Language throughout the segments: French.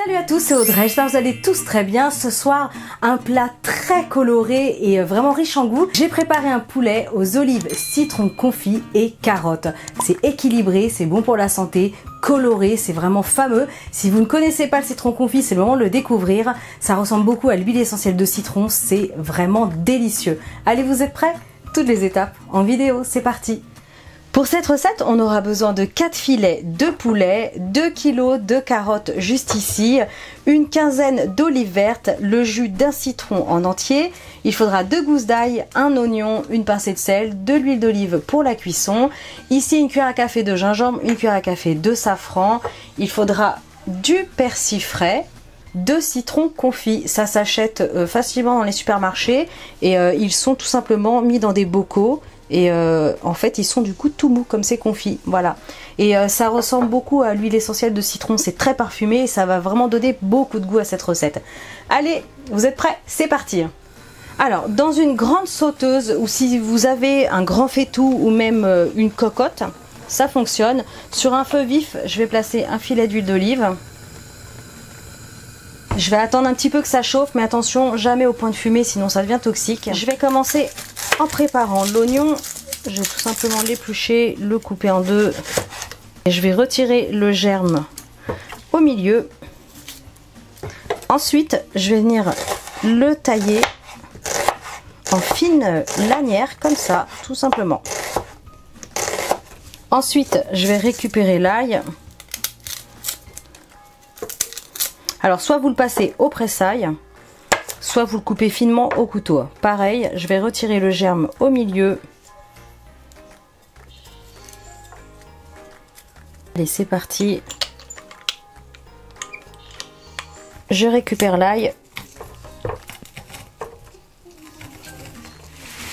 Salut à tous, c'est Audrey, j'espère que vous allez tous très bien. Ce soir, un plat très coloré et vraiment riche en goût. J'ai préparé un poulet aux olives, citron confit et carottes. C'est équilibré, c'est bon pour la santé, coloré, c'est vraiment fameux. Si vous ne connaissez pas le citron confit, c'est le moment de le découvrir. Ça ressemble beaucoup à l'huile essentielle de citron, c'est vraiment délicieux. Allez, vous êtes prêts? Toutes les étapes en vidéo, c'est parti! Pour cette recette, on aura besoin de 4 filets de poulet, 2 kg de carottes juste ici, une quinzaine d'olives vertes, le jus d'un citron en entier. Il faudra 2 gousses d'ail, un oignon, une pincée de sel, de l'huile d'olive pour la cuisson. Ici, une cuillère à café de gingembre, une cuillère à café de safran. Il faudra du persil frais, 2 citrons confits. Ça s'achète facilement dans les supermarchés et ils sont tout simplement mis dans des bocaux. Et en fait ils sont du coup tout mous comme c'est confit, voilà. Et ça ressemble beaucoup à l'huile essentielle de citron, c'est très parfumé et ça va vraiment donner beaucoup de goût à cette recette. Allez, vous êtes prêts? C'est parti. Alors dans une grande sauteuse ou si vous avez un grand faitout ou même une cocotte, ça fonctionne. Sur un feu vif, je vais placer un filet d'huile d'olive. Je vais attendre un petit peu que ça chauffe, mais attention, jamais au point de fumer, sinon ça devient toxique. Je vais commencer en préparant l'oignon. Je vais tout simplement l'éplucher, le couper en deux. Et je vais retirer le germe au milieu. Ensuite, je vais venir le tailler en fines lanières, comme ça, tout simplement. Ensuite, je vais récupérer l'ail. Alors soit vous le passez au pressail, soit vous le coupez finement au couteau. Pareil, je vais retirer le germe au milieu. Allez, c'est parti. Je récupère l'ail.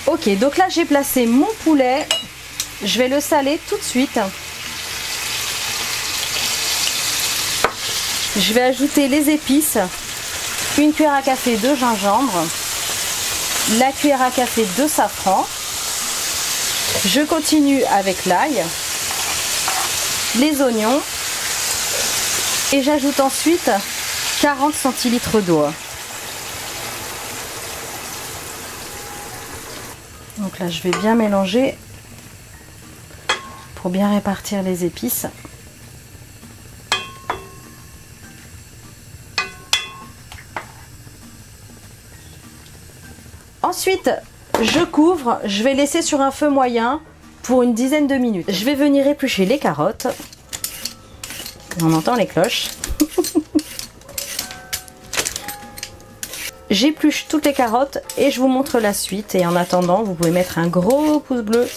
Ok, donc là j'ai placé mon poulet. Je vais le saler tout de suite. Je vais ajouter les épices, une cuillère à café de gingembre, la cuillère à café de safran. Je continue avec l'ail, les oignons et j'ajoute ensuite 40 centilitres d'eau. Donc là je vais bien mélanger pour bien répartir les épices. Ensuite, je couvre, je vais laisser sur un feu moyen pour une dizaine de minutes. Je vais venir éplucher les carottes. On entend les cloches. J'épluche toutes les carottes et je vous montre la suite. Et en attendant, vous pouvez mettre un gros pouce bleu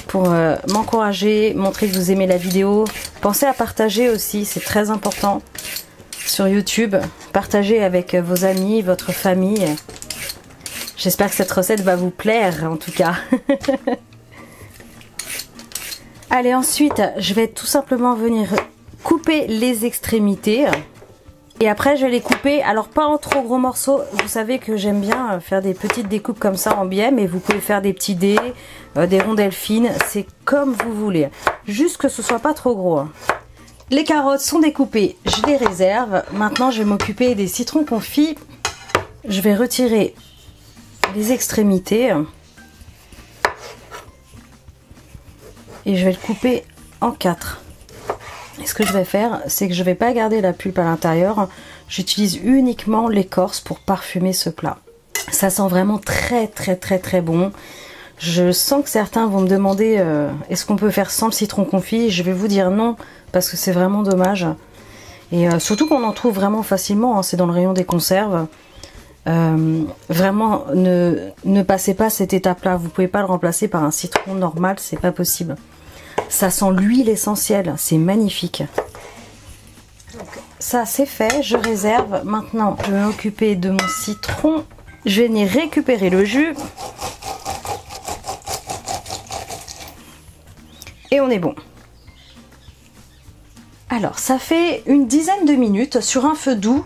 pour m'encourager, montrer que vous aimez la vidéo. Pensez à partager aussi, c'est très important sur YouTube. Partagez avec vos amis, votre famille. J'espère que cette recette va vous plaire en tout cas. Allez, ensuite, je vais tout simplement venir couper les extrémités. Et après, je vais les couper, alors pas en trop gros morceaux. Vous savez que j'aime bien faire des petites découpes comme ça en biais, mais vous pouvez faire des petits dés, des rondelles fines, c'est comme vous voulez. Juste que ce soit pas trop gros. Les carottes sont découpées, je les réserve. Maintenant, je vais m'occuper des citrons confits. Je vais retirer les extrémités et je vais le couper en 4. Et ce que je vais faire, c'est que je vais pas garder la pulpe à l'intérieur, j'utilise uniquement l'écorce pour parfumer ce plat. Ça sent vraiment très bon. Je sens que certains vont me demander est-ce qu'on peut faire sans le citron confit? Je vais vous dire non, parce que c'est vraiment dommage. Et surtout qu'on en trouve vraiment facilement, hein, c'est dans le rayon des conserves. Vraiment ne passez pas cette étape là, vous pouvez pas le remplacer par un citron normal, c'est pas possible. Ça sent l'huile essentielle, c'est magnifique. Donc, ça c'est fait, je réserve. Maintenant je vais m'occuper de mon citron, je vais venir récupérer le jus et on est bon. Alors ça fait une dizaine de minutes sur un feu doux.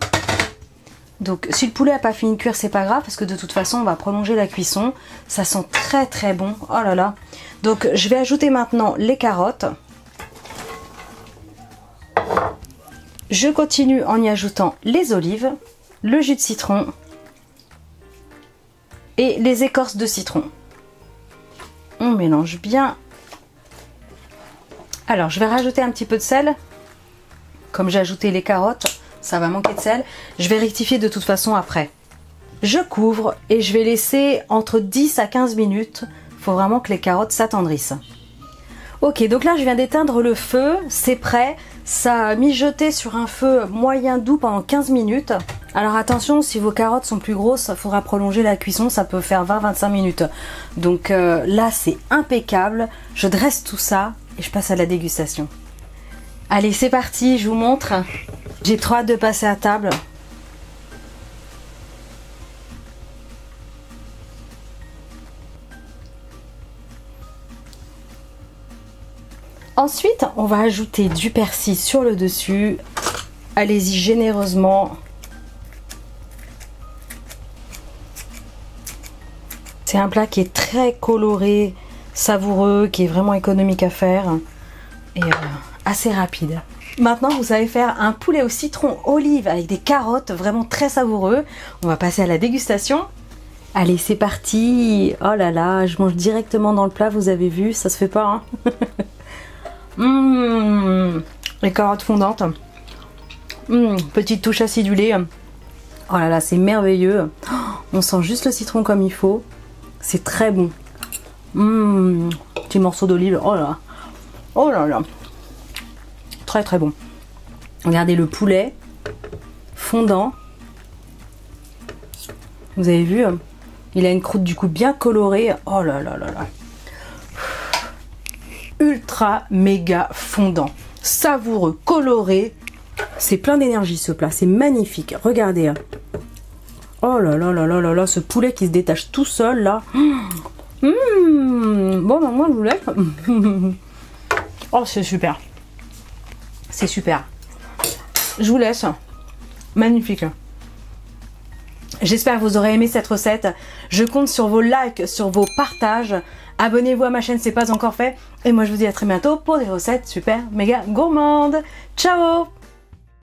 Donc si le poulet n'a pas fini de cuire, c'est pas grave parce que de toute façon on va prolonger la cuisson. Ça sent très bon. Oh là là. Donc je vais ajouter maintenant les carottes. Je continue en y ajoutant les olives, le jus de citron et les écorces de citron. On mélange bien. Alors, je vais rajouter un petit peu de sel. Comme j'ai ajouté les carottes, ça va manquer de sel. Je vais rectifier de toute façon après. Je couvre et je vais laisser entre 10 à 15 minutes. Il faut vraiment que les carottes s'attendrissent. Ok, donc là je viens d'éteindre le feu, c'est prêt. Ça a mijoté sur un feu moyen doux pendant 15 minutes. Alors attention, si vos carottes sont plus grosses, il faudra prolonger la cuisson, ça peut faire 20-25 minutes. Donc là c'est impeccable. Je dresse tout ça et je passe à la dégustation. Allez, c'est parti, je vous montre. J'ai trop hâte de passer à table. Ensuite, on va ajouter du persil sur le dessus. Allez-y généreusement. C'est un plat qui est très coloré, savoureux, qui est vraiment économique à faire et assez rapide. Maintenant, vous savez faire un poulet au citron olive avec des carottes, vraiment très savoureux. On va passer à la dégustation. Allez, c'est parti. Oh là là, je mange directement dans le plat, vous avez vu, ça se fait pas, hein. Les carottes fondantes. Petite touche acidulée. Oh là là, c'est merveilleux. On sent juste le citron comme il faut. C'est très bon. Petit morceau d'olive. Oh là. Oh là là. Très très bon. Regardez le poulet fondant. Vous avez vu, il a une croûte du coup bien colorée. Oh là là là là. Ultra méga fondant, savoureux, coloré. C'est plein d'énergie ce plat, c'est magnifique. Regardez. Oh là là là là là là, ce poulet qui se détache tout seul là. Bon, ben moi je vous laisse. Oh, c'est super. C'est super. Je vous laisse. Magnifique. J'espère que vous aurez aimé cette recette. Je compte sur vos likes, sur vos partages. Abonnez-vous à ma chaîne si ce n'est pas encore fait. Et moi je vous dis à très bientôt pour des recettes super méga gourmandes. Ciao!